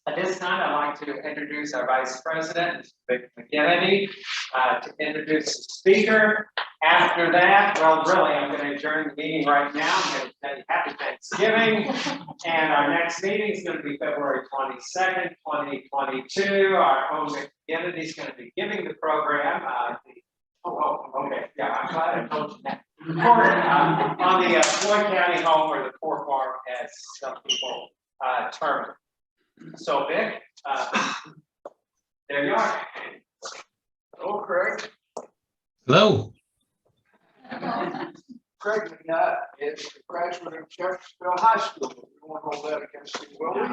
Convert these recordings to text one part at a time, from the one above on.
At this time, I'd like to introduce our Vice President, Mr. Vic McKennedy, to introduce the speaker. After that, well, really, I'm going to adjourn the meeting right now. I'm going to say happy Thanksgiving. And our next meeting is going to be February 22nd, 2022. Our own Vic McKennedy is going to be giving the program. Okay. Yeah, I'm glad I told you that. On the Floyd County home, or the poor farm, as some people term it. So, Vic, there you are. Hello, Craig. Hello. Craig is a graduate of Jeffersonville High School. We won't hold that against him, will we?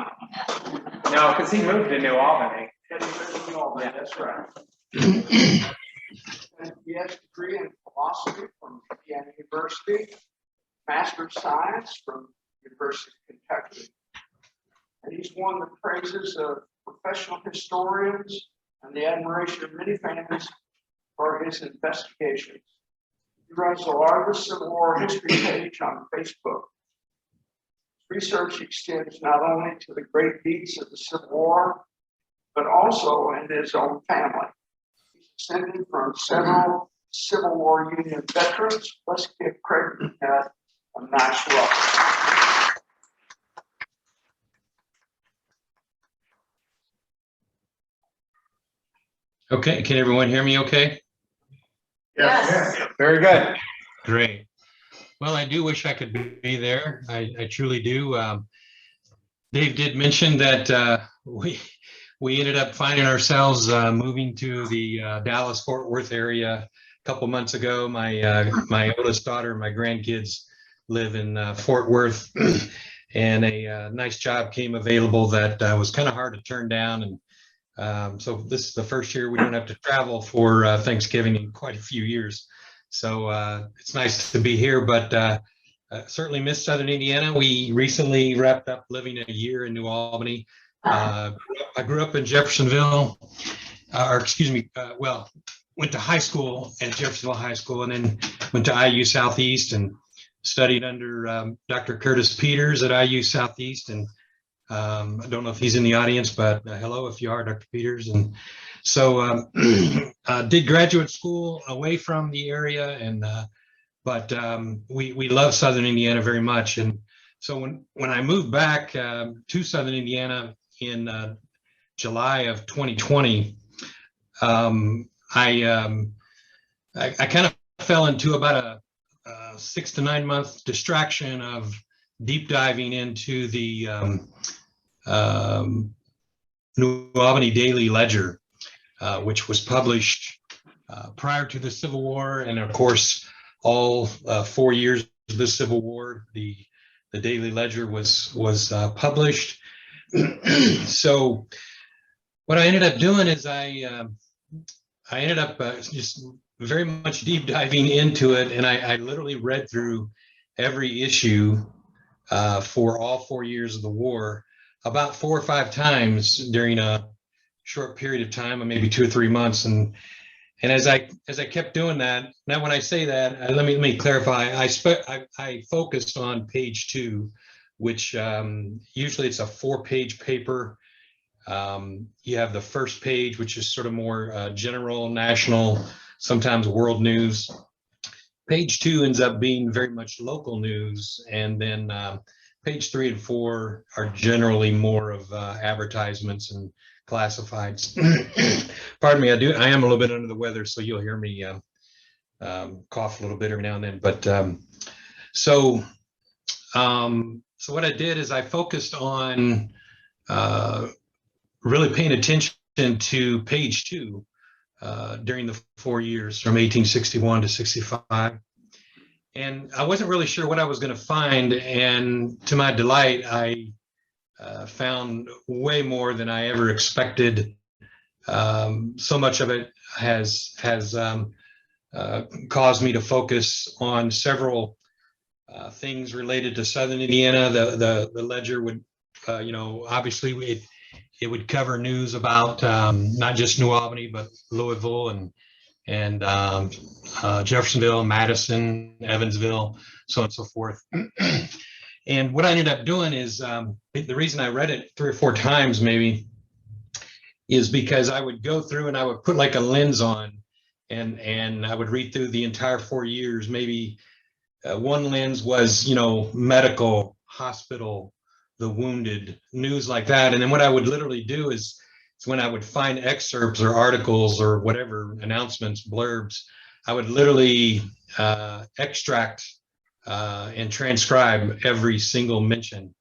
No, because he moved to New Albany. Yeah, he lives in New Albany, that's right. And he has a degree in philosophy from Indiana University, Master of Science from University of Kentucky. And he's won the praises of professional historians and the admiration of many families for his investigations. He runs the largest Civil War history page on Facebook. His research extends not only to the great deeds of the Civil War, but also in his own family. He's descended from several Civil War Union veterans. Let's give Craig a nice welcome. Okay, can everyone hear me okay? Yes. Very good. Great. Well, I do wish I could be there. I truly do. Dave did mention that we ended up finding ourselves moving to the Dallas-Fort Worth area a couple months ago. My oldest daughter and my grandkids live in Fort Worth, and a nice job came available that was kind of hard to turn down. And so this is the first year we don't have to travel for Thanksgiving in quite a few years. So it's nice to be here, but certainly miss Southern Indiana. We recently wrapped up living a year in New Albany. I grew up in Jeffersonville, went to high school at Jeffersonville High School, and then went to IU Southeast and studied under Dr. Curtis Peters at IU Southeast. And I don't know if he's in the audience, but hello if you are, Dr. Peters. And so did graduate school away from the area, and but we love Southern Indiana very much. And so when I moved back to Southern Indiana in July of 2020, I kind of fell into about a 6 to 9 month distraction of deep diving into the New Albany Daily Ledger, which was published prior to the Civil War, and of course all 4 years of the Civil War, the Daily Ledger was published. So what I ended up doing is I ended up just very much deep diving into it, and I literally read through every issue for all 4 years of the war about 4 or 5 times during a short period of time, or maybe 2 or 3 months. And as I kept doing that, now when I say that, let me clarify. I focused on page 2, which usually it's a 4-page paper. You have the first page, which is sort of more general, national, sometimes world news. Page 2 ends up being very much local news, and then page 3 and 4 are generally more of advertisements and classifieds. Pardon me, I am a little bit under the weather, so you'll hear me cough a little bit every now and then. But so what I did is I focused on really paying attention to page 2 during the 4 years from 1861 to 65. And I wasn't really sure what I was going to find. And to my delight, I found way more than I ever expected. So much of it has caused me to focus on several things related to Southern Indiana. The ledger would, obviously it would cover news about not just New Albany, but Louisville and Jeffersonville, Madison, Evansville, so on and so forth. And what I ended up doing is, the reason I read it 3 or 4 times maybe is because I would go through and I would put like a lens on, and I would read through the entire 4 years. Maybe one lens was, medical, hospital, the wounded, news like that. And then what I would literally do is when I would find excerpts or articles or whatever, announcements, blurbs, I would literally extract and transcribe every single mention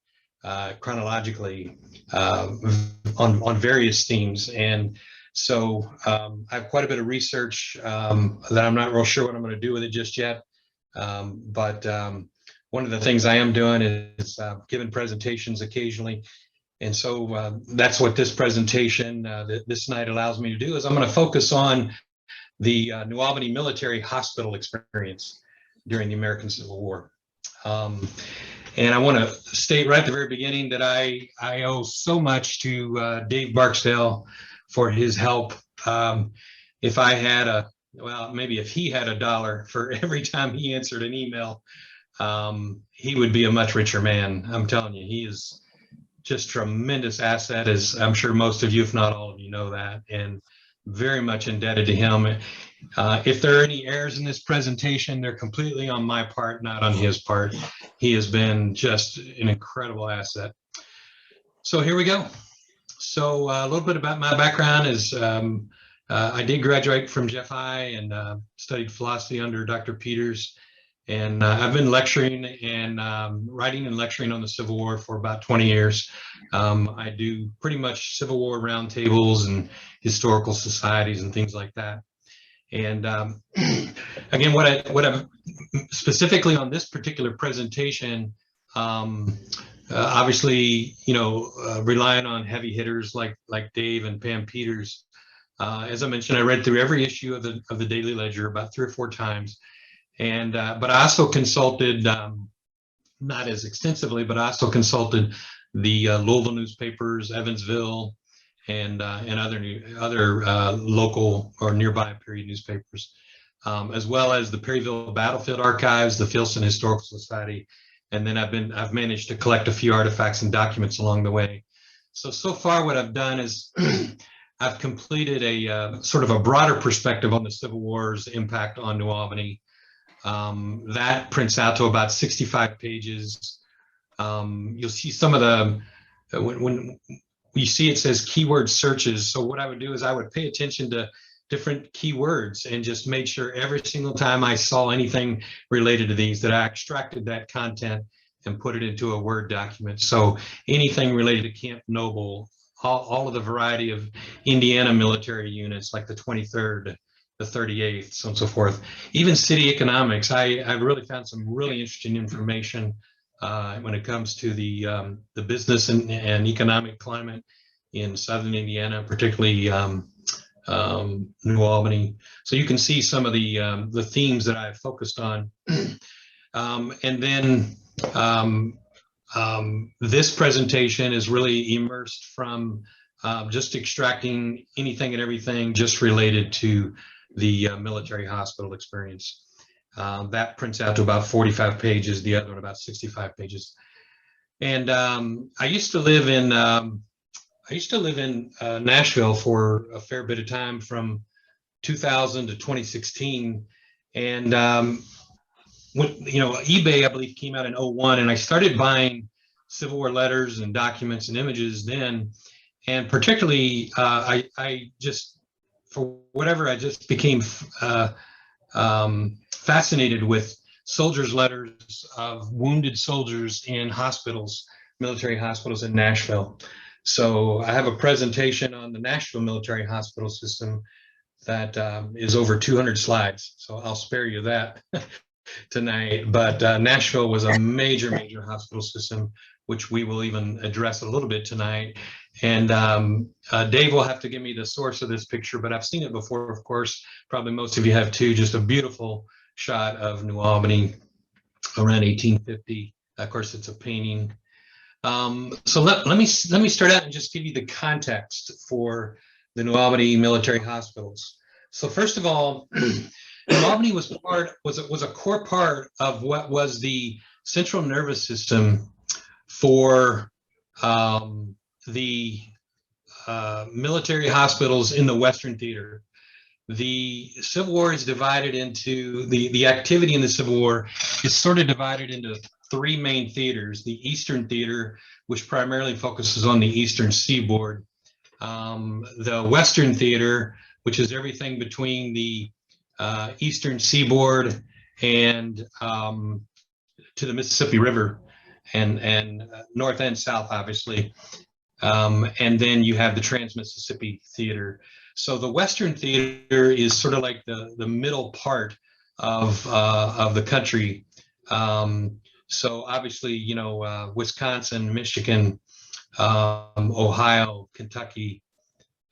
chronologically on various themes. And so I have quite a bit of research that I'm not real sure what I'm going to do with it just yet. But one of the things I am doing is giving presentations occasionally. And so that's what this presentation this night allows me to do, is I'm going to focus on the New Albany military hospital experience during the American Civil War. And I want to state right at the very beginning that I owe so much to Dave Barksdale for his help. If I had maybe if he had $1 for every time he answered an email, he would be a much richer man. I'm telling you, he is just tremendous asset, as I'm sure most of you, if not all of you, know that, and very much indebted to him. If there are any errors in this presentation, they're completely on my part, not on his part. He has been just an incredible asset. So here we go. So a little bit about my background is I did graduate from Jeff High and studied philosophy under Dr. Peters. And I've been lecturing and writing and lecturing on the Civil War for about 20 years. I do pretty much Civil War roundtables and historical societies and things like that. And again, what I'm specifically on this particular presentation, obviously, relying on heavy hitters like Dave and Pam Peters. As I mentioned, I read through every issue of the Daily Ledger about 3 or 4 times. And but I also consulted, not as extensively, but I also consulted the Louisville newspapers, Evansville, and other local or nearby period newspapers, as well as the Perryville Battlefield Archives, the Filson Historical Society, and then I've managed to collect a few artifacts and documents along the way. So far, what I've done is I've completed a sort of a broader perspective on the Civil War's impact on New Albany. That prints out to about 65 pages. You'll see some of the, when you see it says keyword searches. So what I would do is I would pay attention to different keywords and just made sure every single time I saw anything related to these that I extracted that content and put it into a Word document. So anything related to Camp Noble, all of the variety of Indiana military units like the 23rd, the 38th, so on and so forth. Even city economics, I've really found some really interesting information when it comes to the business and economic climate in Southern Indiana, particularly New Albany. So you can see some of the themes that I've focused on. And then this presentation is really immersed from just extracting anything and everything just related to the military hospital experience. That prints out to about 45 pages, the other one about 65 pages. And I used to live in Nashville for a fair bit of time, from 2000 to 2016. And when, eBay, I believe, came out in 2001, and I started buying Civil War letters and documents and images then. And particularly, I just, for whatever, I just became fascinated with soldiers' letters of wounded soldiers in hospitals, military hospitals in Nashville. So I have a presentation on the Nashville military hospital system that is over 200 slides. So I'll spare you that tonight. But Nashville was a major hospital system, which we will even address a little bit tonight. And Dave will have to give me the source of this picture, but I've seen it before, of course. Probably most of you have too. Just a beautiful shot of New Albany around 1850. Of course, it's a painting. So let me start out and just give you the context for the New Albany military hospitals. So first of all, New Albany was a core part of what was the central nervous system for the military hospitals in the Western Theater. The Civil War is divided into, the activity in the Civil War is sort of divided into three main theaters. The Eastern Theater, which primarily focuses on the Eastern Seaboard. The Western Theater, which is everything between the Eastern Seaboard and to the Mississippi River, and north and south, obviously. And then you have the Trans-Mississippi Theater. So the Western Theater is sort of like the middle part of the country. So obviously, you know, Wisconsin, Michigan, Ohio, Kentucky,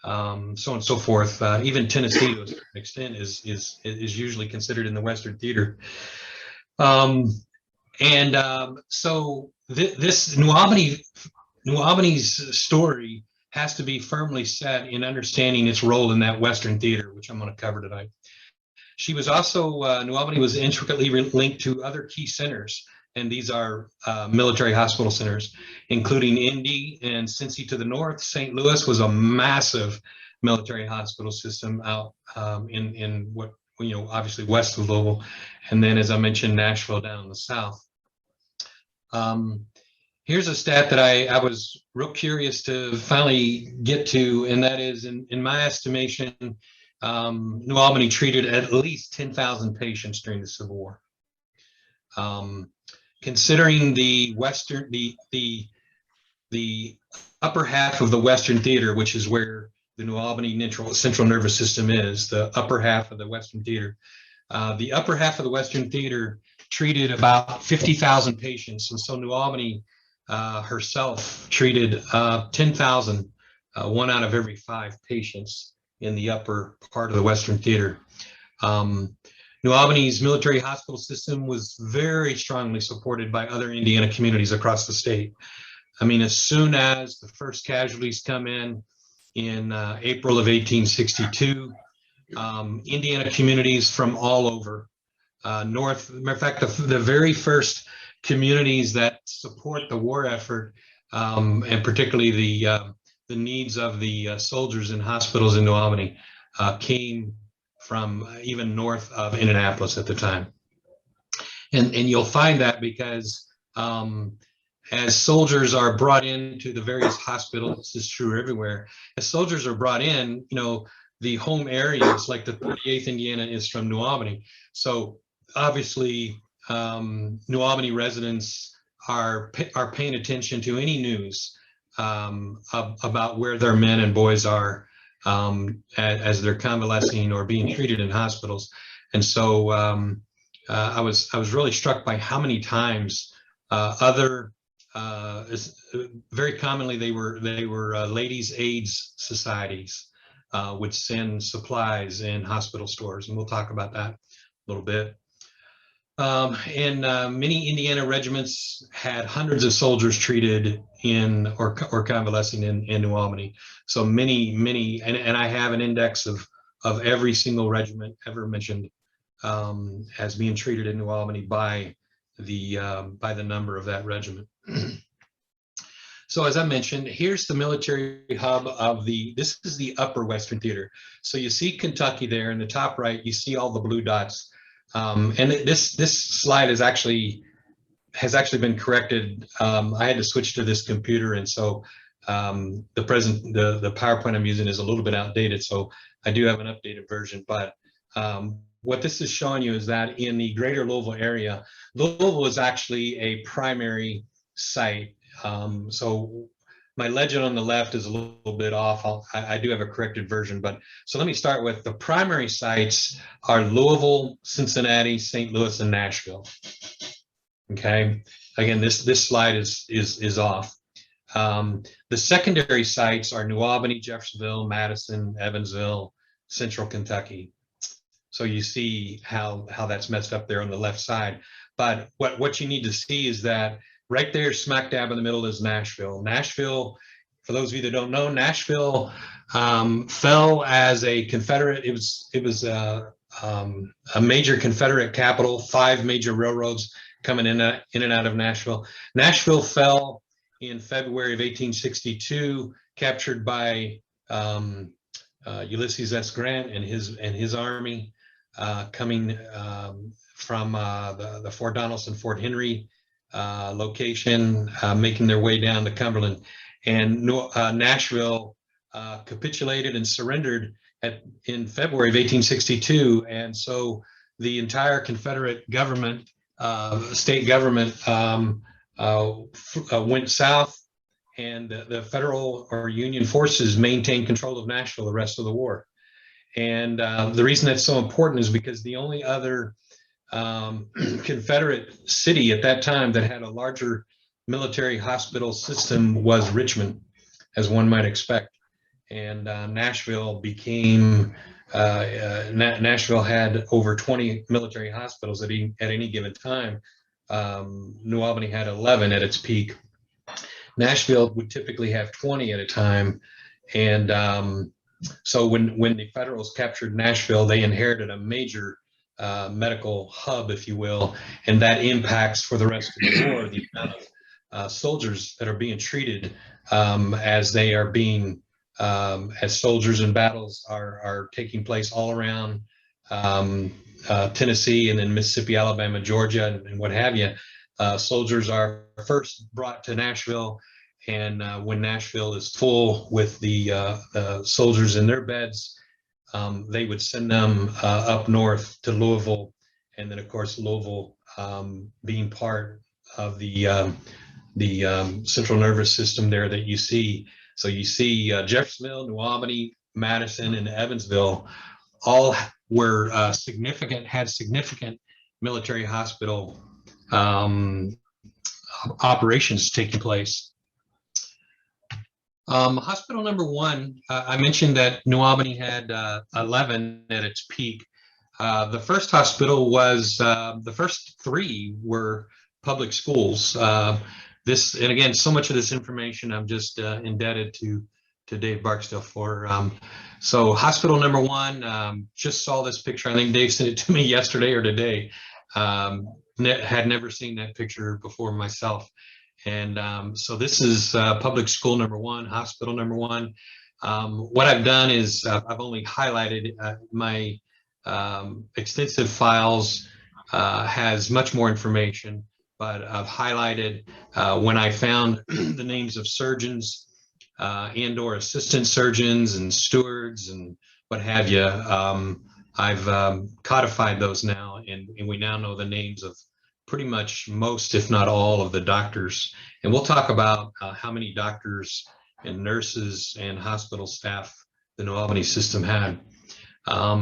so on and so forth. Even Tennessee, to a certain extent, is usually considered in the Western Theater. So this New Albany's story has to be firmly set in understanding its role in that Western Theater, which I'm going to cover tonight. She was also, New Albany was intricately linked to other key centers, and these are military hospital centers, including Indy and Cincy to the north. St. Louis was a massive military hospital system out in what, you know, obviously west of Louisville, and then, as I mentioned, Nashville down in the south. Here's a stat that I was real curious to finally get to, and that is, in my estimation, New Albany treated at least 10,000 patients during the Civil War. Considering the Western, the upper half of the Western Theater, which is where the New Albany central nervous system is, the upper half of the Western Theater. The upper half of the Western Theater treated about 50,000 patients, and so New Albany herself treated 10,000, 1 out of every 5 patients in the upper part of the Western Theater. New Albany's military hospital system was very strongly supported by other Indiana communities across the state. I mean, as soon as the first casualties come in April of 1862, Indiana communities from all over, north, matter of fact, the very first communities that support the war effort, and particularly the needs of the soldiers in hospitals in New Albany, came from even north of Indianapolis at the time. And you'll find that because as soldiers are brought into the various hospitals, this is true everywhere, as soldiers are brought in, you know, the home areas, like the 38th Indiana is from New Albany. So obviously, New Albany residents are paying attention to any news about where their men and boys are as they're convalescing or being treated in hospitals. And so I was really struck by how many times very commonly they were ladies' aids societies would send supplies in hospital stores, and we'll talk about that a little bit. And many Indiana regiments had hundreds of soldiers treated in or convalescing in New Albany. So many, and I have an index of every single regiment ever mentioned as being treated in New Albany by the number of that regiment. So as I mentioned, here's the military hub of this is the upper Western Theater. So you see Kentucky there in the top right, you see all the blue dots. And this slide has actually been corrected. I had to switch to this computer, and so the PowerPoint I'm using is a little bit outdated. So I do have an updated version. But what this is showing you is that in the greater Louisville area, Louisville is actually a primary site. So my legend on the left is a little bit off. I do have a corrected version, but so let me start with the primary sites are Louisville, Cincinnati, St. Louis, and Nashville. Okay, again, this slide is off. The secondary sites are New Albany, Jeffersonville, Madison, Evansville, Central Kentucky. So you see how that's messed up there on the left side. But what you need to see is that right there, smack dab in the middle, is Nashville. Nashville, for those of you that don't know, Nashville fell as a Confederate. It was a major Confederate capital. 5 major railroads coming in and out of Nashville. Nashville fell in February of 1862, captured by Ulysses S. Grant and his army, coming from the Fort Donelson, Fort Henry location, making their way down to Cumberland. And Nashville capitulated and surrendered in February of 1862. And so the entire Confederate government, state government, went south, and the federal or Union forces maintained control of Nashville the rest of the war. And the reason that's so important is because the only other Confederate city at that time that had a larger military hospital system was Richmond, as one might expect. And Nashville became, Nashville had over 20 military hospitals at any given time. New Albany had 11 at its peak. Nashville would typically have 20 at a time. And so when the Federals captured Nashville, they inherited a major medical hub, if you will, and that impacts for the rest of the war the amount of soldiers that are being treated as they are being, as soldiers in battles are taking place all around Tennessee and then Mississippi, Alabama, Georgia, and what have you. Soldiers are first brought to Nashville, and when Nashville is full with the soldiers in their beds, they would send them up north to Louisville, and then of course Louisville being part of the central nervous system there that you see. So you see Jeffersonville, New Albany, Madison, and Evansville all were had significant military hospital operations taking place. Hospital number one, I mentioned that New Albany had 11 at its peak. The first hospital was, the first 3 were public schools. And again, so much of this information I'm just indebted to Dave Barksdale for. So hospital number one, just saw this picture. I think Dave sent it to me yesterday or today. Had never seen that picture before myself. And so this is public school number one, hospital number one. What I've done is I've only highlighted my extensive files has much more information, but I've highlighted when I found the names of surgeons and or assistant surgeons and stewards and what have you. I've codified those now, and we now know the names of pretty much most, if not all, of the doctors. And we'll talk about how many doctors and nurses and hospital staff the New Albany system had.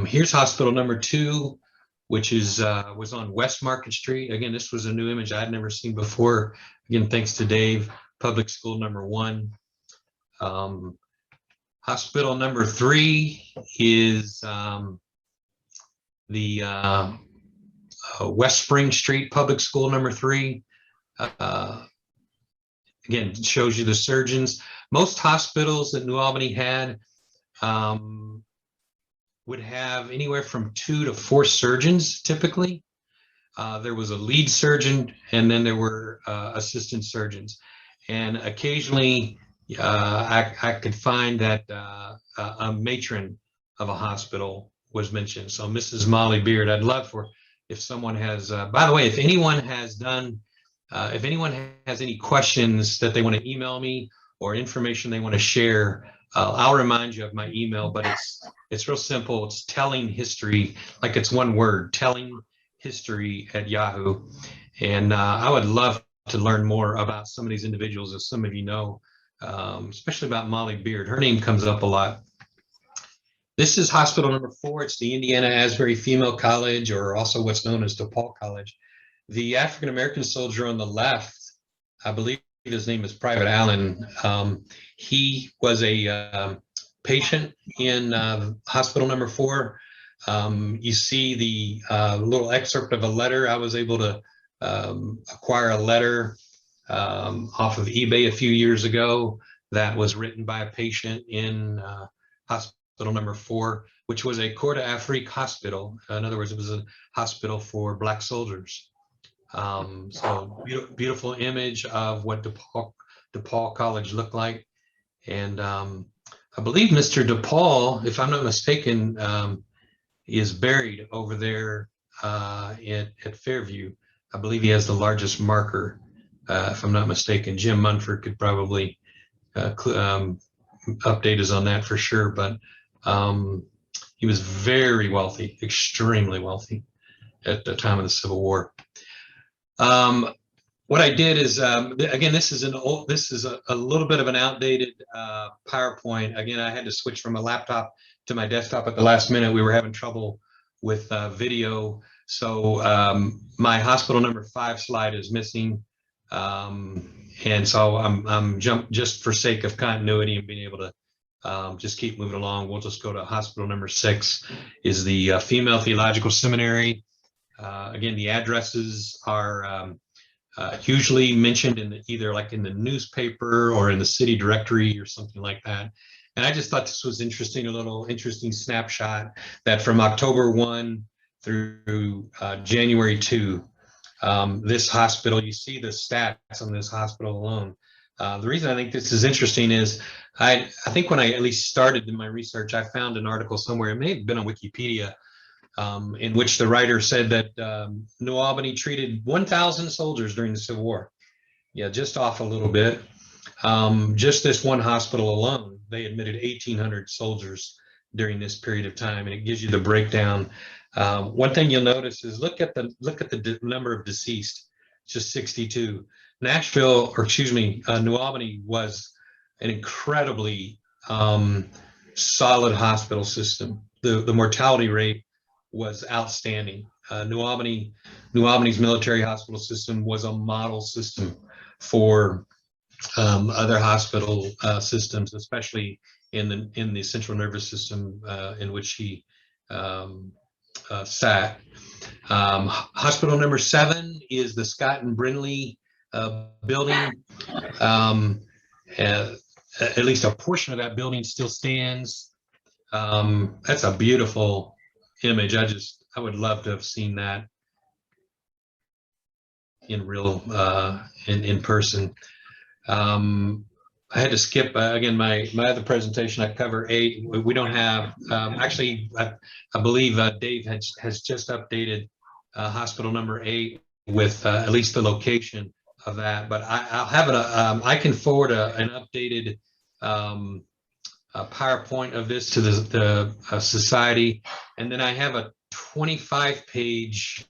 Here's hospital number 2, which is was on West Market Street. Again, this was a new image I'd never seen before. Again, thanks to Dave. Public school number 1. Hospital number 3 is the West Spring Street Public School number 3. Again, shows you the surgeons. Most hospitals that New Albany had would have anywhere from 2 to 4 surgeons typically. There was a lead surgeon, and then there were assistant surgeons. And occasionally I could find that a matron of a hospital was mentioned. So Mrs. Molly Beard, I'd love for, if someone has, by the way, if anyone has done, if anyone has any questions that they want to email me or information they want to share, I'll remind you of my email, but it's real simple. It's telling history, like it's one word, telling history at Yahoo. And I would love to learn more about some of these individuals, as some of you know, especially about Molly Beard. Her name comes up a lot. This is hospital number 4. It's the Indiana Asbury Female College, or also what's known as DePaul College. The African-American soldier on the left, I believe his name is Private Allen. He was a patient in hospital number 4. You see the little excerpt of a letter. I was able to acquire a letter off of eBay a few years ago that was written by a patient in hospital number 4, which was a Corps d'Afrique hospital. In other words, it was a hospital for Black soldiers. So beautiful image of what DePaul DePaul College looked like. And I believe Mr. DePaul, if I'm not mistaken, is buried over there at Fairview. I believe he has the largest marker, if I'm not mistaken. Jim Munford could probably update us on that for sure, but he was very wealthy, extremely wealthy at the time of the Civil War. What I did is, again, this is a little bit of an outdated PowerPoint. Again, I had to switch from a laptop to my desktop at the last minute. We were having trouble with video. So my hospital number 5 slide is missing. And so I'm just for sake of continuity and being able to just keep moving along. We'll just go to hospital number 6 is the Female Theological Seminary. Again, the addresses are usually mentioned in either like in the newspaper or in the city directory or something like that. And I just thought this was interesting, a little interesting snapshot that from October 1 through January 2, this hospital, you see the stats on this hospital alone. The reason I think this is interesting is I think when I at least started in my research, I found an article somewhere, it may have been on Wikipedia, in which the writer said that New Albany treated 1,000 soldiers during the Civil War. Yeah, just off a little bit. Just this one hospital alone, they admitted 1,800 soldiers during this period of time, and it gives you the breakdown. One thing you'll notice is look at the number of deceased, just 62. New Albany was an incredibly solid hospital system. The mortality rate was outstanding. New Albany's military hospital system was a model system for other hospital systems, especially in the central nervous system in which he sat. Hospital number 7 is the Scott and Brindley building. At least a portion of that building still stands. That's a beautiful image. I would love to have seen that in real in person. I had to skip again my other presentation. I cover 8. We don't have actually. I believe Dave has just updated hospital number 8 with at least the location of that. But I'll have it. I can forward an updated PowerPoint of this to the society, and then I have a 25-page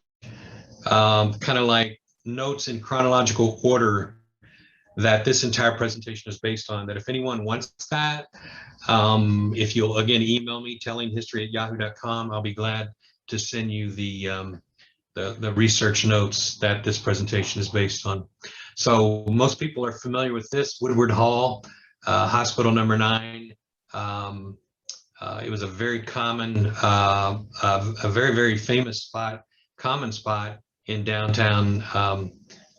kind of like notes in chronological order that this entire presentation is based on. That if anyone wants that, if you'll again email me tellinghistory@yahoo.com, I'll be glad to send you the research notes that this presentation is based on. So most people are familiar with this, Woodward Hall, hospital number 9. It was a very common, a very, very famous spot, common spot in downtown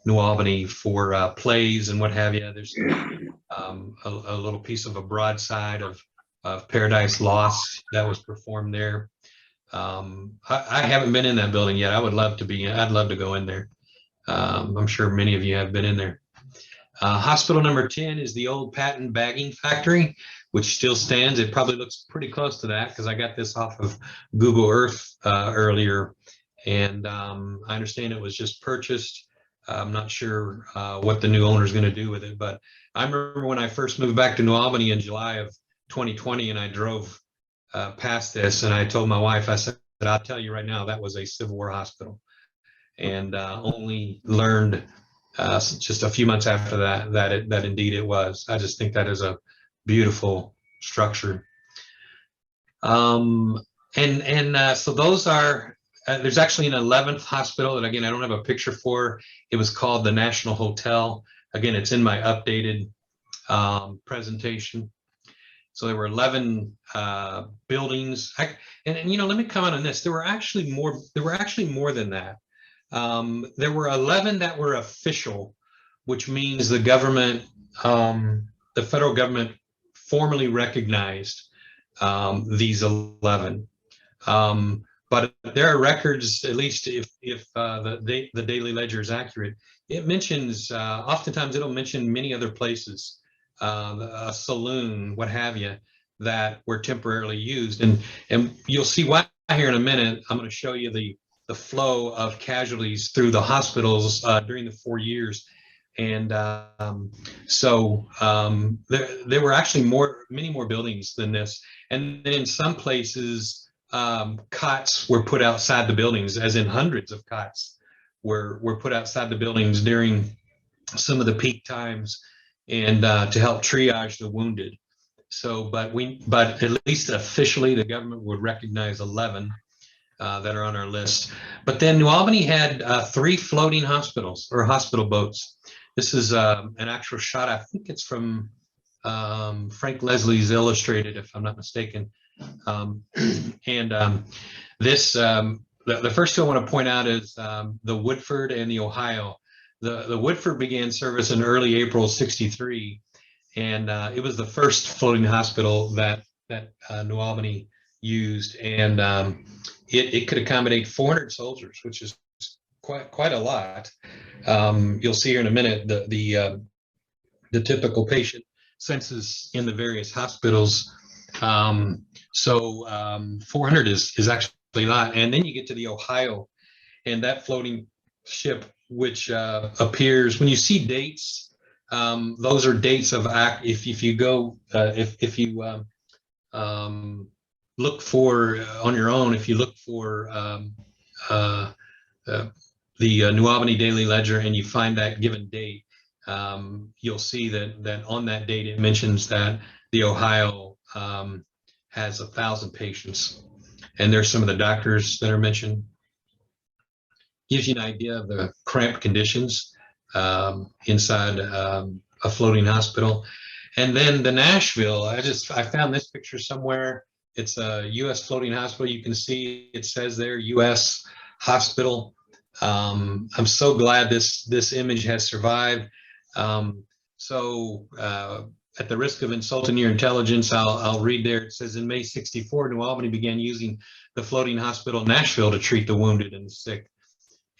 New Albany for plays and what have you. There's a little piece of a broadside of Paradise Lost that was performed there. I haven't been in that building yet. I would love to be. I'd love to go in there. I'm sure many of you have been in there. Hospital number 10 is the old patent bagging factory, which still stands. It probably looks pretty close to that because I got this off of Google Earth earlier, and I understand it was just purchased. I'm not sure what the new owner is going to do with it, but I remember when I first moved back to New Albany in July of 2020, and I drove past this, and I told my wife, I said, I'll tell you right now, that was a Civil War hospital, and only learned just a few months after that indeed it was. I just think that is a beautiful structure. So those are. There's actually an 11th hospital that, again, I don't have a picture for. It was called the National Hotel. Again, it's in my updated presentation. So there were 11 buildings. And let me comment on this. There were actually more than that. There were 11 that were official, which means the government, the federal government, formally recognized these 11. But there are records, at least if the Daily Ledger is accurate, it mentions, oftentimes it'll mention many other places, a saloon, what have you, that were temporarily used. And you'll see why here in a minute. I'm going to show you the flow of casualties through the hospitals during the 4 years. And there were actually many more buildings than this. And then in some places, cots were put outside the buildings, as in hundreds of cots were put outside the buildings during some of the peak times, and to help triage the wounded. So, but at least officially, the government would recognize 11 that are on our list. But then New Albany had 3 floating hospitals, or hospital boats. This is an actual shot. I think it's from Frank Leslie's Illustrated, if I'm not mistaken. The first two I want to point out is the Woodford and the Ohio. The Woodford began service in early April '63, and it was the first floating hospital that New Albany used, and it could accommodate 400 soldiers, which is quite a lot. You'll see here in a minute the typical patient census in the various hospitals. 400 is actually a lot. And then you get to the Ohio, and that floating ship, which appears when you see dates. Those are dates of act. If you go, if you look for on your own, if you look for the New Albany Daily Ledger and you find that given date, you'll see that on that date it mentions that the Ohio has 1,000 patients, and there's some of the doctors that are mentioned. Gives you an idea of the cramped conditions inside a floating hospital. And then the Nashville, I found this picture somewhere. It's a U.S. floating hospital. You can see it says there U.S. hospital. I'm so glad this image has survived. At the risk of insulting your intelligence, I'll read there. It says, in May '64, New Albany began using the floating hospital Nashville to treat the wounded and the sick.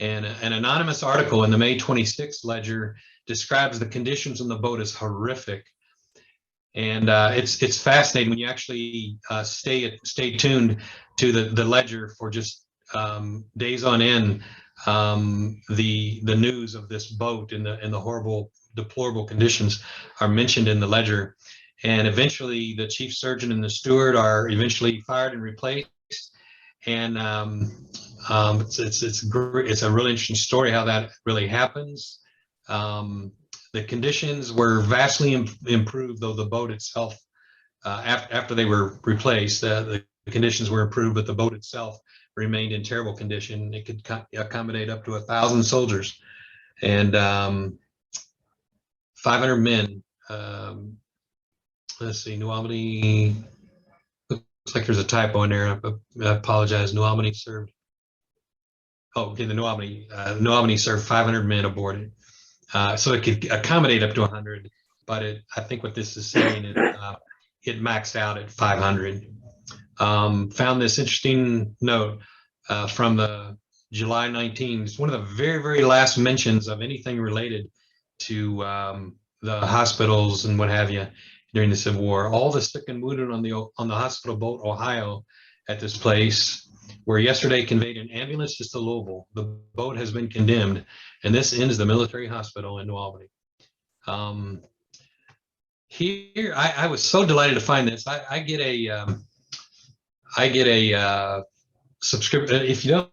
And an anonymous article in the May 26th Ledger describes the conditions on the boat as horrific. And it's fascinating when you actually stay tuned to the Ledger for just days on end. The news of this boat and the horrible, deplorable conditions are mentioned in the Ledger, and eventually the chief surgeon and the steward are eventually fired and replaced. And it's a really interesting story how that really happens. The conditions were vastly improved, though the boat itself, after they were replaced, the conditions were improved, but the boat itself remained in terrible condition. It could accommodate up to 1,000 soldiers and 500 men. Let's see, New Albany, looks like there's a typo in there. I apologize. New Albany served. Oh, okay, the New Albany served 500 men aboard it. So it could accommodate up to 100, but I think what this is saying is it maxed out at 500. Found this interesting note from the July 19. It's one of the very, very last mentions of anything related to the hospitals and what have you during the Civil War. All the sick and wounded on the hospital boat Ohio at this place were yesterday conveyed in ambulances to Louisville. The boat has been condemned, and this ends the military hospital in New Albany. Here, I was so delighted to find this. I get a subscription. If you don't,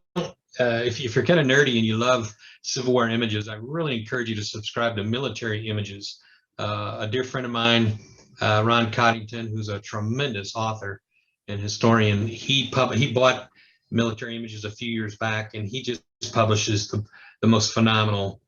if you're kind of nerdy and you love Civil War images, I really encourage you to subscribe to Military Images. A dear friend of mine, Ron Coddington, who's a tremendous author and historian, he bought Military Images a few years back, and he just publishes the most phenomenal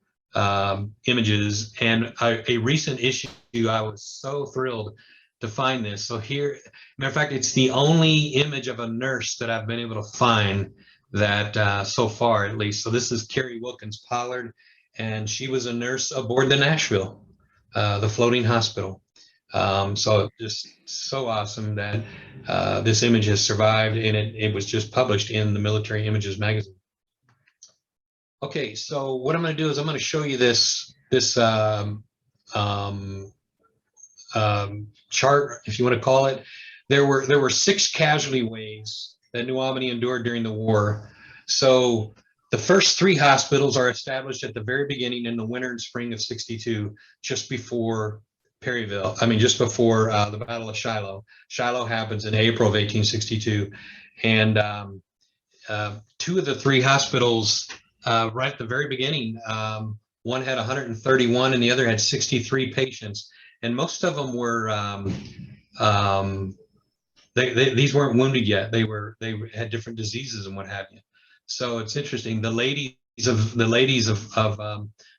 images. And a recent issue, I was so thrilled to find this. So here, matter of fact, it's the only image of a nurse that I've been able to find that so far, at least. So this is Carrie Wilkins Pollard, and she was a nurse aboard the Nashville, the floating hospital. So just so awesome that this image has survived, and it was just published in the Military Images magazine. Okay, so what I'm going to do is I'm going to show you this um, chart, if you want to call it. There were 6 casualty waves that New Albany endured during the war. So the first 3 hospitals are established at the very beginning in the winter and spring of '62, just before Perryville. I mean, just before the Battle of Shiloh. Shiloh happens in April of 1862, and 2 of the 3 hospitals right at the very beginning. One had 131 and the other had 63 patients, and most of them were these weren't wounded yet. They had different diseases and what have you. So it's interesting. The ladies of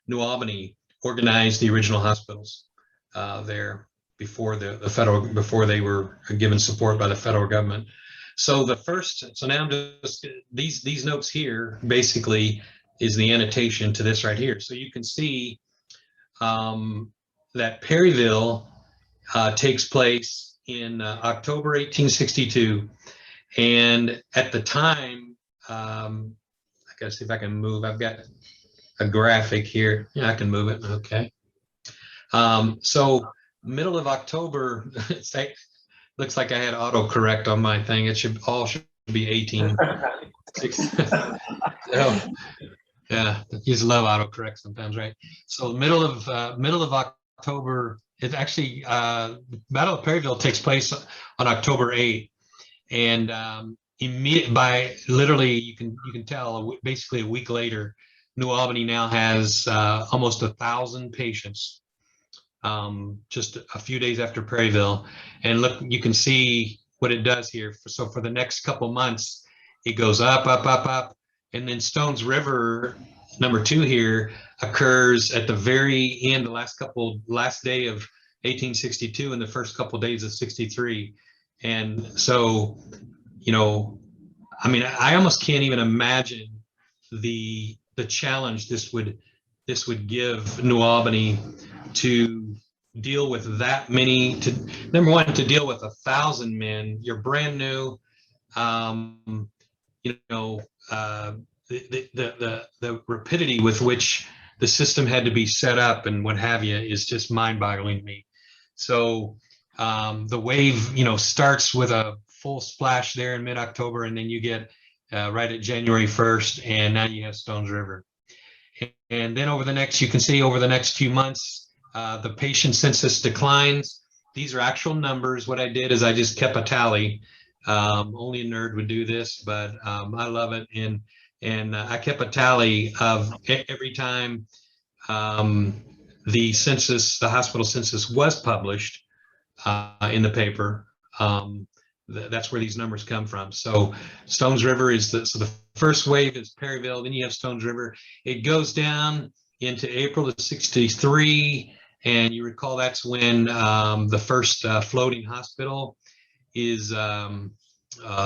New Albany organized the original hospitals there before before they were given support by the federal government. So now I'm just these notes here basically is the annotation to this right here. So you can see that Perryville takes place in October 1862, and at the time, I gotta see if I can move. I've got a graphic here. Yeah, I can move it. Okay. So middle of October, looks like I had autocorrect on my thing. It should be 18. So, yeah, you just love autocorrect sometimes, right? So middle of October. It actually Battle of Perryville takes place on October 8th, and by literally you can tell basically a week later, New Albany now has almost 1,000 patients. Just a few days after Perryville, and look, you can see what it does here. So for the next couple months, it goes up, up, up, up, and then Stones River, number 2 here, occurs at the very end, the last day of 1862 and the first couple days of '63. And so, I mean, I almost can't even imagine the challenge this would give New Albany to deal with that many. Number one, to deal with 1,000 men. You're brand new. The rapidity with which the system had to be set up and what have you is just mind-boggling to me. So the wave, starts with a full splash there in mid-October, and then you get right at January 1st, and now you have Stones River. And then you can see over the next few months, the patient census declines. These are actual numbers. What I did is I just kept a tally. Only a nerd would do this, but I love it. And I kept a tally of every time the hospital census was published in the paper. That's where these numbers come from. So Stones River is the first wave is Perryville, then you have Stones River. It goes down into April of '63, and you recall that's when the first floating hospital is the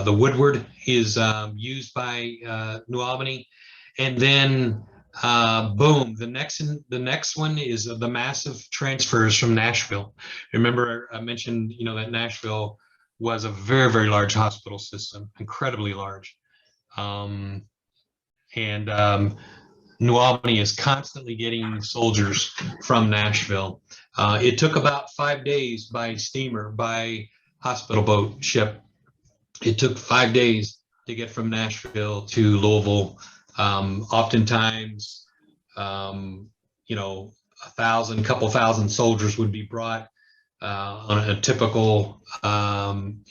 Woodward is used by New Albany, and then boom, the next one is the massive transfers from Nashville. Remember, I mentioned that Nashville was a very, very large hospital system, incredibly large. New Albany is constantly getting soldiers from Nashville. It took about 5 days by steamer, by hospital boat ship. It took 5 days to get from Nashville to Louisville. Oftentimes, couple thousand soldiers would be brought on a typical, time.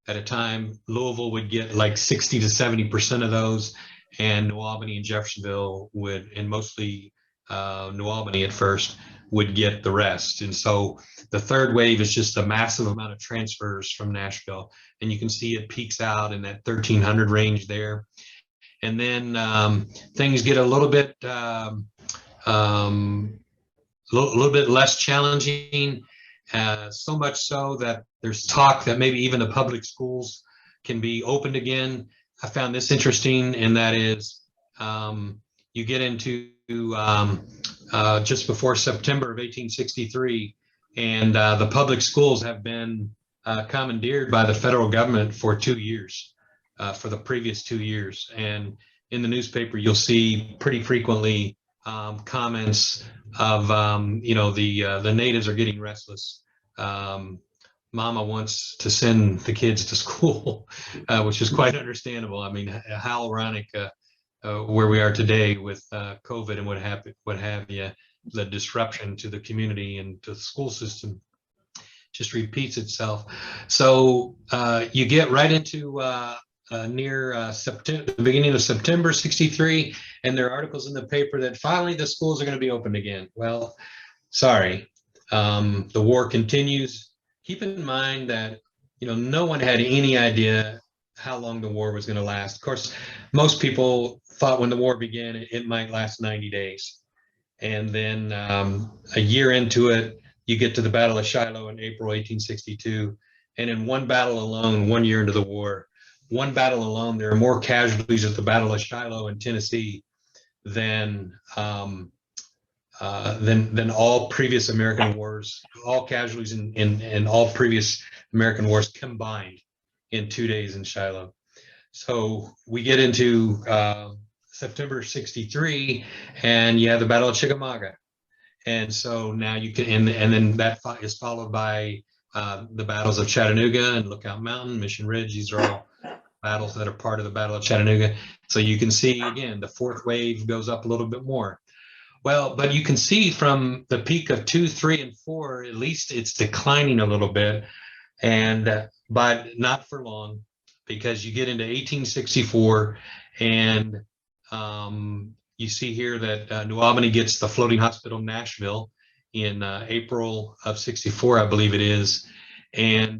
At a time, Louisville would get like 60 to 70% of those, and New Albany and Jeffersonville and mostly New Albany at first, would get the rest. And so the third wave is just a massive amount of transfers from Nashville, and you can see it peaks out in that 1,300 range there. And then things get a little bit less challenging, so much so that there's talk that maybe even the public schools can be opened again. I found this interesting, and that is you get into just before September of 1863, and the public schools have been commandeered by the federal government for 2 years, for the previous 2 years. And in the newspaper, you'll see pretty frequently comments of, the natives are getting restless. Mama wants to send the kids to school, which is quite understandable. I mean, how ironic where we are today with COVID and what have you, the disruption to the community and to the school system just repeats itself. So you get right into near September, the beginning of September '63, and there are articles in the paper that finally the schools are going to be opened again. Well, sorry, the war continues. Keep in mind that no one had any idea how long the war was going to last. Of course, most people thought when the war began it might last 90 days, and then a year into it, you get to the Battle of Shiloh in April 1862, and in one battle alone, 1 year into the war, one battle alone, there are more casualties at the Battle of Shiloh in Tennessee than all previous American wars, all casualties in all previous American wars combined in 2 days in Shiloh. So we get into September '63, and you have the Battle of Chickamauga. And so now you can, and then that is followed by the battles of Chattanooga and Lookout Mountain, Mission Ridge. These are all battles that are part of the Battle of Chattanooga. So you can see, again, the fourth wave goes up a little bit more. Well, but you can see from the peak of 2, 3, and 4, at least it's declining a little bit, and but not for long, because you get into 1864, and you see here that New Albany gets the floating hospital Nashville in April of '64, I believe it is, and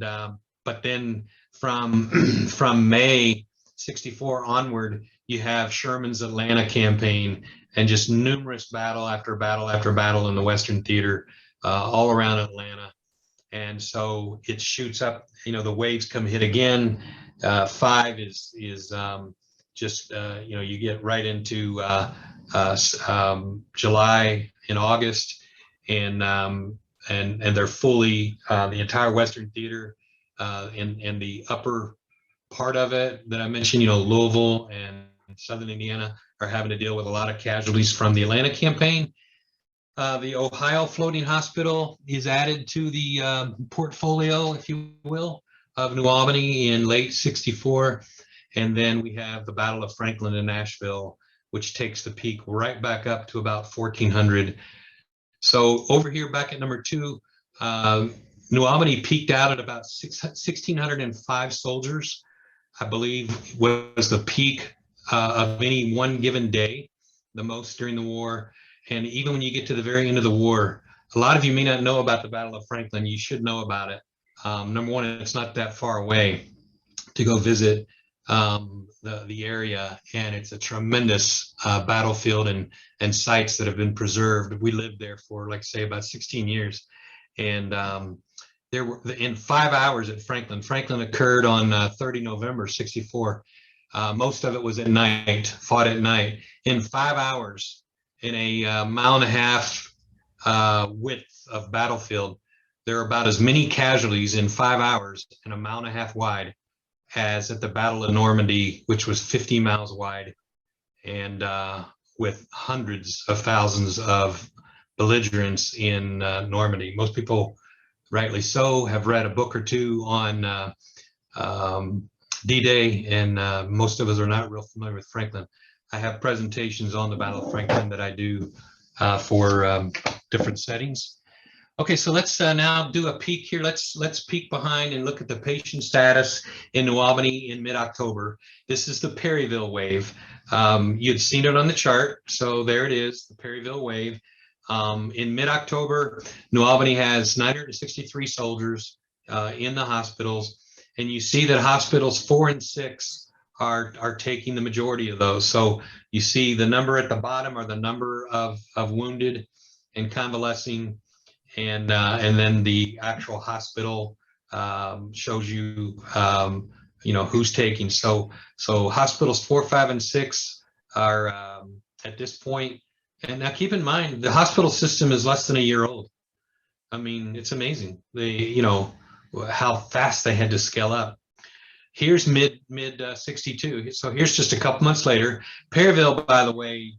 but then from May '64 onward, you have Sherman's Atlanta campaign and just numerous battle after battle after battle in the Western Theater all around Atlanta. And so it shoots up, the waves come hit again. 5 is just, you get right into July and August, and they're fully, the entire Western Theater and the upper part of it that I mentioned, Louisville and Southern Indiana are having to deal with a lot of casualties from the Atlanta campaign. The Ohio Floating Hospital is added to the portfolio, if you will, of New Albany in late '64. And then we have the Battle of Franklin and Nashville, which takes the peak right back up to about 1,400. So over here back at number 2, New Albany peaked out at about 1,605 soldiers, I believe was the peak of any one given day, the most during the war. And even when you get to the very end of the war, a lot of you may not know about the Battle of Franklin. You should know about it. Number one, it's not that far away to go visit the area, and it's a tremendous battlefield and sites that have been preserved. We lived there for, like, say, about 16 years, and there were in 5 hours at Franklin. Franklin occurred on 30 November '64. Most of it was at night, fought at night. In 5 hours, in a mile and a half width of battlefield, there are about as many casualties in 5 hours and a mile and a half wide as at the Battle of Normandy, which was 50 miles wide, and with hundreds of thousands of belligerents in Normandy. Most people, rightly so, have read a book or two on D-Day, and most of us are not real familiar with Franklin. I have presentations on the Battle of Franklin that I do for different settings. Okay, so let's now do a peek here. Let's peek behind and look at the patient status in New Albany in mid-October. This is the Perryville wave. You'd seen it on the chart, so there it is, the Perryville wave. In mid-October, New Albany has 963 soldiers in the hospitals, and you see that hospitals 4 and 6 are taking the majority of those. So you see the number at the bottom are the number of wounded and convalescing, and then the actual hospital shows you who's taking. So hospitals 4, 5, and 6 are at this point. And now keep in mind, the hospital system is less than a year old. I mean, it's amazing. How fast they had to scale up. here's mid 62. So here's just a couple months later. Perryville, by the way,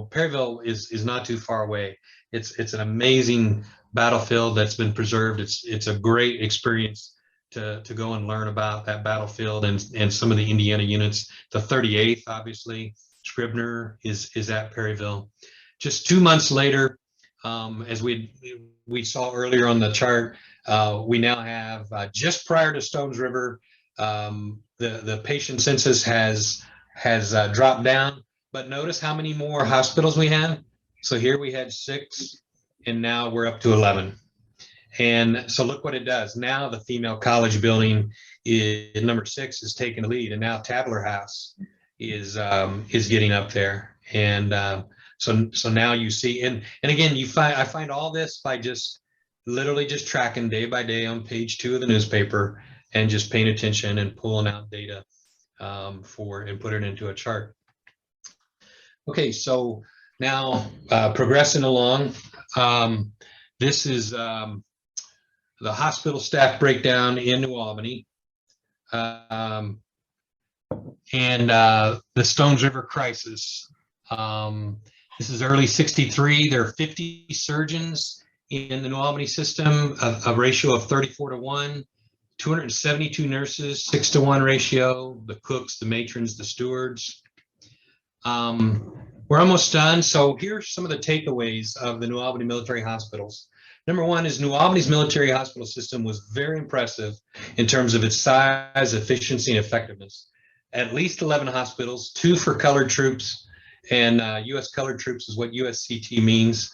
Perryville is not too far away. It's an amazing battlefield that's been preserved. It's a great experience to go and learn about that battlefield and some of the Indiana units. The 38th, obviously, Scribner is at Perryville. Just 2 months later, as we saw earlier on the chart, we now have just prior to Stones River, the patient census has dropped down, but notice how many more hospitals we have. So here we had 6, and now we're up to 11. And so look what it does. Now the female college building is number 6 is taking the lead, and now Tabler House is getting up there. And so now you see, and again, I find all this by just literally just tracking day by day on page 2 of the newspaper and just paying attention and pulling out data and put it into a chart. Okay, so now progressing along, this is the hospital staff breakdown in New Albany, and the Stones River crisis. This is early 63. There are 50 surgeons in the New Albany system, a ratio of 34-1, 272 nurses, 6-1 ratio, the cooks, the matrons, the stewards. We're almost done. So here's some of the takeaways of the New Albany military hospitals. Number 1 is New Albany's military hospital system was very impressive in terms of its size, efficiency, and effectiveness. At least 11 hospitals, 2 for colored troops, and U.S. colored troops is what USCT means.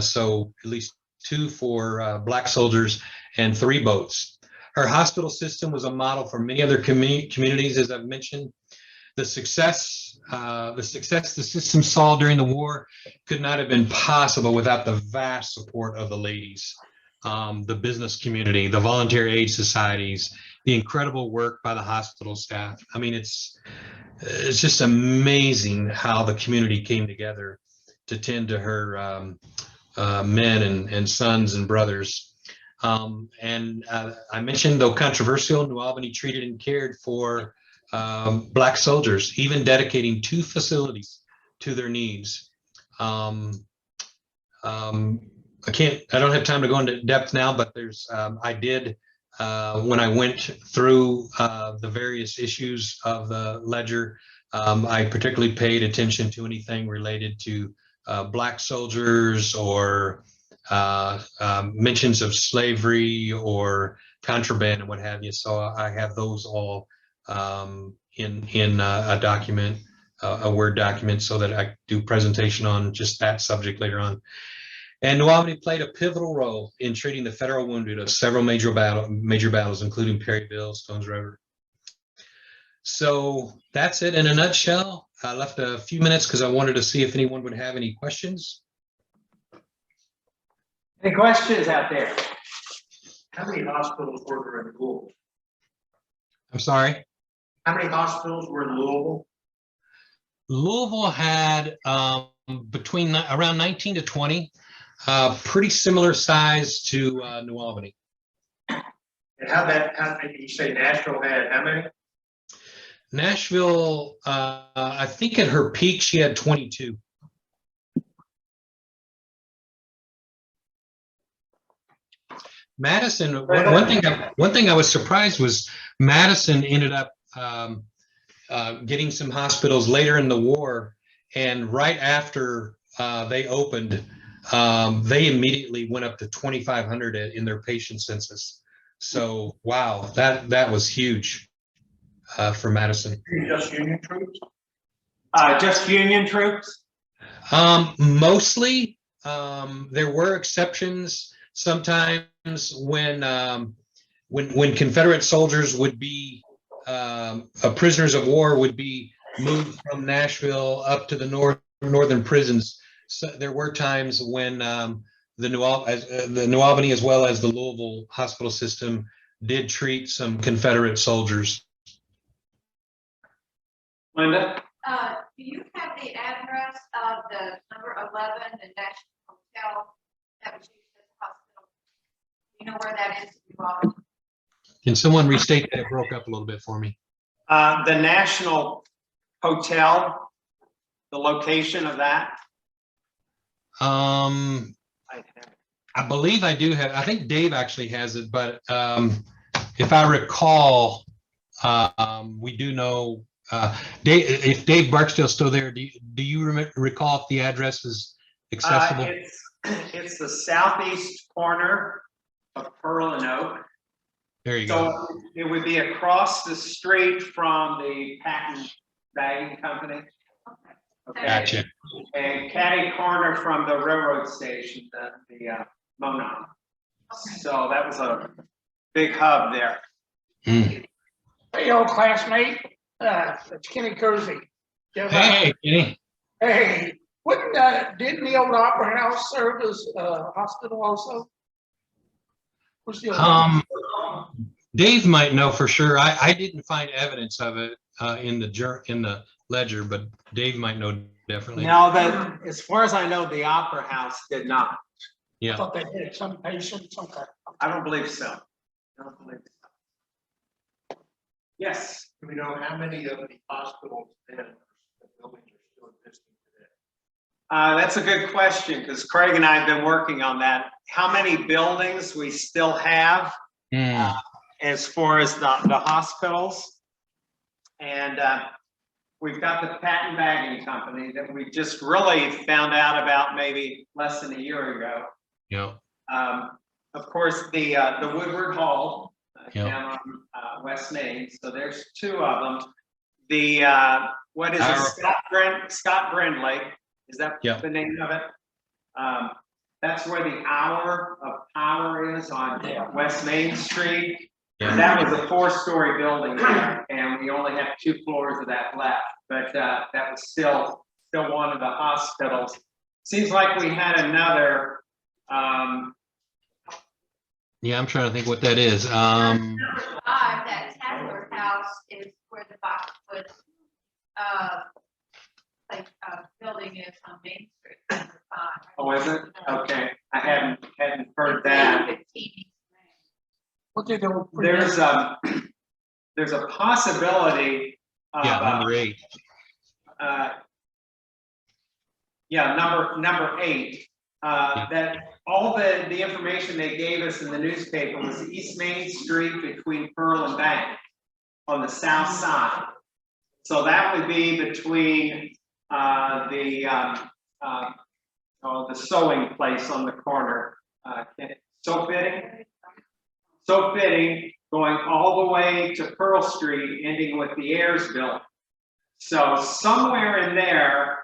So at least 2 for Black soldiers and 3 boats. Her hospital system was a model for many other communities, as I've mentioned. The success the system saw during the war could not have been possible without the vast support of the ladies, the business community, the volunteer aid societies, the incredible work by the hospital staff. I mean, it's just amazing how the community came together to tend to her men and sons and brothers. I mentioned, though controversial, New Albany treated and cared for Black soldiers, even dedicating 2 facilities to their needs. I don't have time to go into depth now, but I did, when I went through the various issues of the ledger, I particularly paid attention to anything related to Black soldiers or mentions of slavery or contraband and what have you. So I have those all in a document, a Word document, so that I do presentation on just that subject later on. And New Albany played a pivotal role in treating the federal wounded of several major battles, including Perryville, Stones River. So that's it in a nutshell. I left a few minutes because I wanted to see if anyone would have any questions. Any questions out there? How many hospitals were there in Louisville? I'm sorry? How many hospitals were in Louisville? Louisville had between around 19 to 20, pretty similar size to New Albany. And how did you say Nashville had how many? Nashville, I think at her peak, she had 22. Madison, one thing I was surprised was Madison ended up getting some hospitals later in the war, and right after they opened, they immediately went up to 2,500 in their patient census. So wow, that was huge for Madison. Just Union troops? Just Union troops? Mostly. There were exceptions sometimes when Confederate soldiers would be prisoners of war would be moved from Nashville up to the northern prisons. So there were times when the New Albany as well as the Louisville hospital system did treat some Confederate soldiers. Linda? Do you have the address of the number 11, the National Hotel that was used as a hospital? Do you know where that is? Can someone restate that? It broke up a little bit for me. The National Hotel, the location of that. I believe I do have, I think Dave actually has it, but if I recall, we do know, Dave, if Dave Barksdale's still there, do you recall if the address is accessible? It's the southeast corner of Pearl and Oak. There you go. So it would be across the street from the patent bagging company. Okay. Gotcha. And catty corner from the railroad station, the Monon. So that was a big hub there. Mm. Hey, old classmate, it's Kenny Kersey. Hey, Kenny. Hey, didn't the old Opera House serve as a hospital also? What's the old Dave might know for sure. I didn't find evidence of it in the ledger, but Dave might know definitely. No, as far as I know, the Opera House did not. I Yeah. thought they had some patients, some kind of. I don't believe so. I don't believe so. Yes. Do we know how many of the hospitals and buildings are still existing today? That's a good question, because Craig and I have been working on that. How many buildings we still have as far as the hospitals? And we've got the patent bagging company that we just really found out about maybe less than a year ago. Yeah. Of course, the Woodward Hall Yeah. down on West Main. So there's two of them. The what is it? Scott Brindley. Is that the name of it? That's where the Hour of Power is on West Main Street. Yeah. That was a 4-story building there, and we only have 2 floors of that left. But that was still one of the hospitals. Seems like we had another. Yeah, I'm trying to think what that is. Number 5, that Taylor House is where the Boxwood building is on Main Street. Number 5. Oh, is it? Okay, I hadn't heard that. 15. What did the There's a possibility of Number 8. Number 8. That all the information they gave us in the newspaper was East Main Street between Pearl and Bank on the south side. So that would be between the sewing place on the corner, soap fitting, going all the way to Pearl Street, ending with the Ayers Building. So somewhere in there,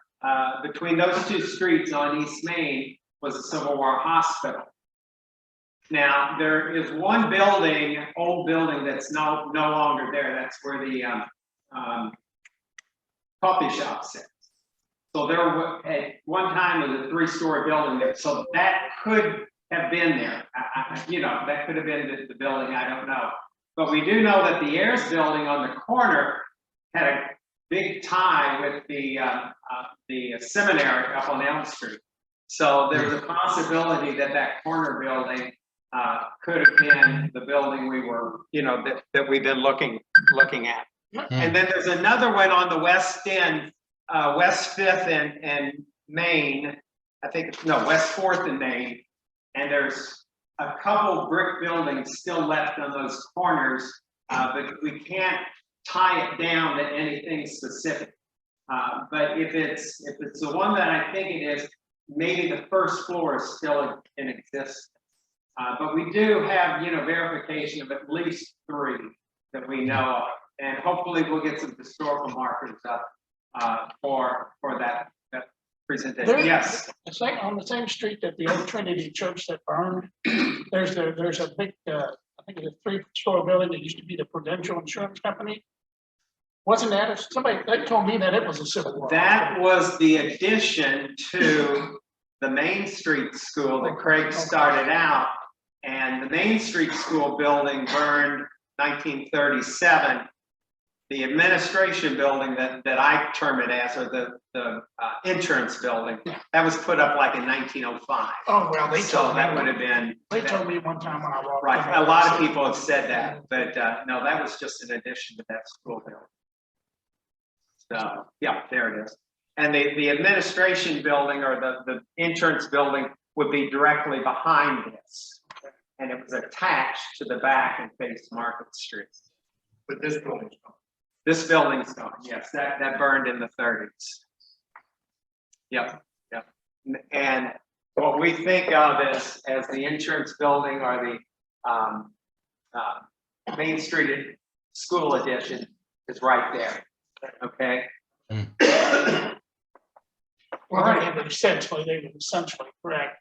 between those 2 streets on East Main, was a Civil War hospital. Now, there is one building, old building, that's no longer there. That's where the coffee shop sits. So there at one time was a 3-story building there. So that could have been there. That could have been the building, I don't know. But we do know that the Ayers Building on the corner had a big tie with the seminary up on Elm Street. So there's a possibility that corner building could have been the building we were, that we've been looking at. And then there's another one on the west end, West 5th and Main. West 4th and Main. And there's a couple brick buildings still left on those corners, but we can't tie it down to anything specific. But if it's the one that I think it is, maybe the first floor is still in existence. But we do have, verification of at least 3 that we know of, and hopefully we'll get some historical markers up for that presentation. Yes. It's like on the same street that the old Trinity Church that burned. There's a big, I think it's a 3-story building that used to be the Prudential Insurance Company. Wasn't that somebody? They told me that it was a Civil War. That was the addition to the Main Street School that Craig started out, and the Main Street School building burned 1937. the administration building that I term it as, or the insurance building, Yeah. that was put up like in 1905. Oh, well, they So told me, that would have been. they told me one time when I walked. in. Right, a lot of people have said that, but no, that was just an addition to that school building. So, yeah, there it is. And the administration building or the insurance building would be directly behind this. And it was attached to the back and faced Market Street. But this building's gone. This building's gone, yes, that burned in the 30s. Yep, yep. And what we think of as the insurance building or the Main Street School Edition is right there, okay? Well, they were essentially correct.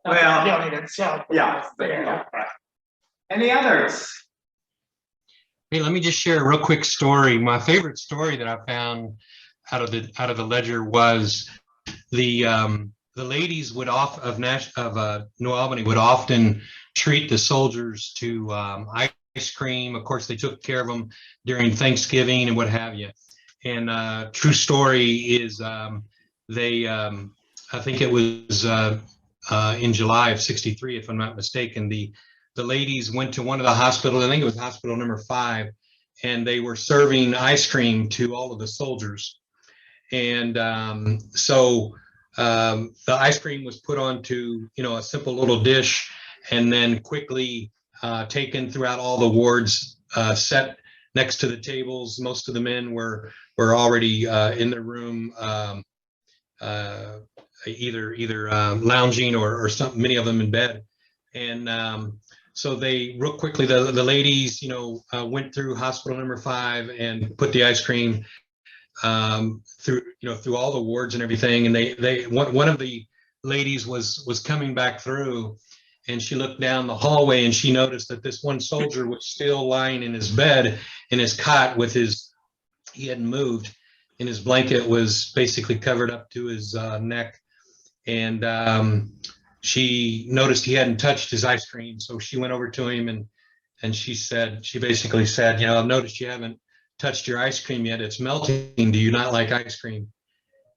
Well, The building itself. Yeah, but, There. yeah, right. Any others? Hey, let me just share a real quick story. My favorite story that I found out of the ledger was the ladies would New Albany would often treat the soldiers to ice cream. Of course, they took care of them during Thanksgiving and what have you. And true story is I think it was in July of '63, if I'm not mistaken, the ladies went to one of the hospitals, I think it was hospital number 5, and they were serving ice cream to all of the soldiers. And so the ice cream was put onto, a simple little dish and then quickly taken throughout all the wards, set next to the tables. Most of the men were already in their room, either lounging or some, many of them in bed. And so they real quickly, the ladies, went through hospital number 5 and put the ice cream through all the wards and everything. And one of the ladies was coming back through, and she looked down the hallway and she noticed that this one soldier was still lying in his bed, in his cot he hadn't moved, and his blanket was basically covered up to his neck. And she noticed he hadn't touched his ice cream. So she went over to him and she basically said, I've noticed you haven't touched your ice cream yet. It's melting. Do you not like ice cream?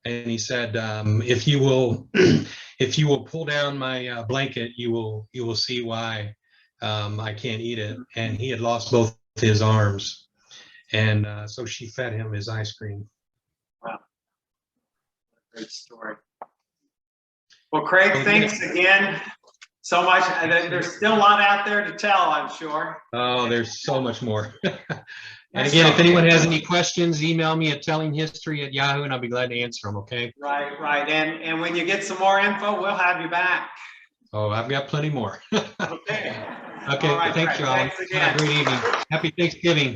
And he said, if you will pull down my blanket, you will see why I can't eat it. And he had lost both his arms. And so she fed him his ice cream. Wow. Great story. Well, Craig, thanks again so much. There's still a lot out there to tell, I'm sure. Oh, there's so much more. And again, if anyone has any questions, email me at tellinghistory@yahoo, and I'll be glad to answer them, okay? Right. And when you get some more info, we'll have you back. Oh, I've got plenty more. Okay. Okay, All right, thanks, Craig. y'all. Thanks again. Have a great evening. Happy Thanksgiving.